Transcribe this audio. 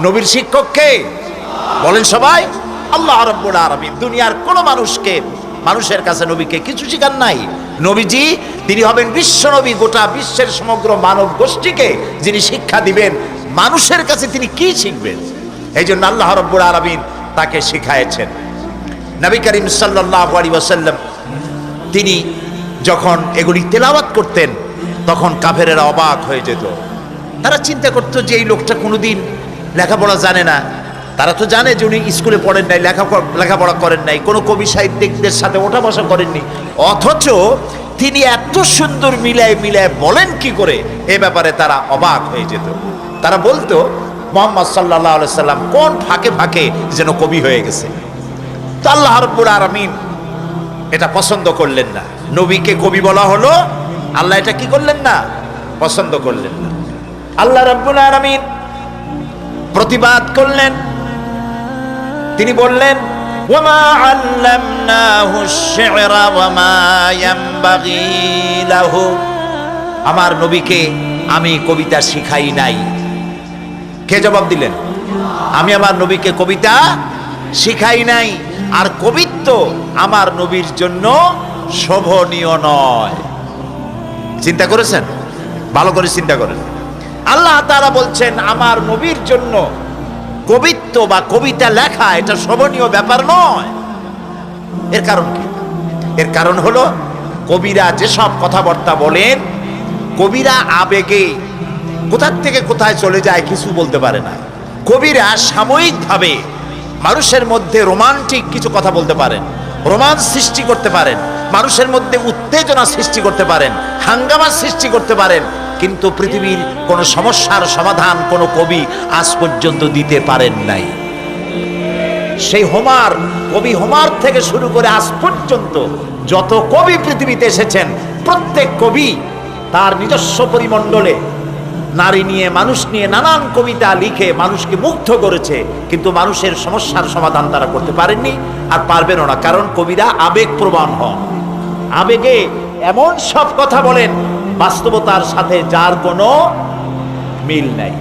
নবীর শিক্ষক কে বলেন সবাই? আল্লাহ রাব্বুল আলামিন। দুনিয়ার কোন মানুষের কাছে নবীকে কিছু শিখান নাই। নবীজি তিনি হবেন বিশ্ব নবী, গোটা বিশ্বের সমগ্র মানব গোষ্ঠীকে যিনি শিক্ষা দিবেন। মানুষের কাছে তিনি কি শিখবেন? এই জন্য আল্লাহ রাব্বুল আলামিন তাকে শিখায়েছেন। নবী করিম সাল্লাল্লাহু আলাইহি ওয়াসাল্লাম তিনি যখন এগুলি তেলাওয়াত করতেন তখন কাফেরেরা অবাক হয়ে যেত। তারা চিন্তা করতো যে এই লোকটা কোনোদিন লেখাপড়া জানে না। তারা তো জানে যে উনি স্কুলে পড়েন নাই, লেখাপড়া করেন নাই, কোনো কবি সাহিত্যিকদের সাথে ওঠা বসা করেননি, অথচ তিনি এত সুন্দর মিলায় বলেন কি করে, এ ব্যাপারে তারা অবাক হয়ে যেত। তারা বলতো মুহাম্মদ সাল্লাল্লাহু আলাইহি সাল্লাম কোন ফাঁকে ফাঁকে যেন কবি হয়ে গেছে। তো আল্লাহ রাব্বুল আলামিন এটা পছন্দ করলেন না। নবীকে কবি বলা হলো, আল্লাহ এটা কি করলেন না? পছন্দ করলেন না। আল্লাহ রাব্বুল আলামিন প্রতিবাদ করলেন। তিনি বললেন ওয়ামা আল্লামনাহু আশ-শি'রা ওয়ামা ইয়ানবাগী লাহু, আমার নবীকে আমি কবিতা শিখাই নাই। কে জবাব দিলেন? আমি আমার নবীকে কবিতা শিখাই নাই। আর কবিত্ব আমার নবীর জন্য শোভনীয় নয়। চিন্তা করেছেন? ভালো করে চিন্তা করেন। আল্লাহ তাআলা বলছেন আমার নবীর জন্য কবিত্ব বা কবিতা লেখা এটা শোভনীয় ব্যাপার নয়। এর কারণ কি? এর কারণ হলো কবিরা যেসব কথাবার্তা বলেন, কবিরা আবেগে কোথা থেকে কোথায় চলে যায় কিছু বলতে পারে না। কবিরা সাময়িকভাবে মানুষের মধ্যে রোমান্টিক কিছু কথা বলতে পারেন, রোমান্স সৃষ্টি করতে পারেন, মানুষের মধ্যে উত্তেজনা সৃষ্টি করতে পারেন, হাঙ্গামা সৃষ্টি করতে পারেন, কিন্তু পৃথিবীর কোন সমস্যার সমাধান কোন কবি আজ পর্যন্ত দিতে পারেন নাই। সেই কবি হোমার থেকে শুরু করে আজ পর্যন্ত যত কবি পৃথিবীতে এসেছেন, প্রত্যেক কবি তার নিজস্ব পরিমণ্ডলে নারী নিয়ে, মানুষ নিয়ে নানান কবিতা লিখে মানুষকে মুগ্ধ করেছে, কিন্তু মানুষের সমস্যার সমাধান তারা করতে পারেননি, আর পারবেনও না। কারণ কবিরা আবেগপ্রবণ হন, আবেগে এমন সব কথা বলেন বাস্তবতার সাথে যার কোনো মিল নাই।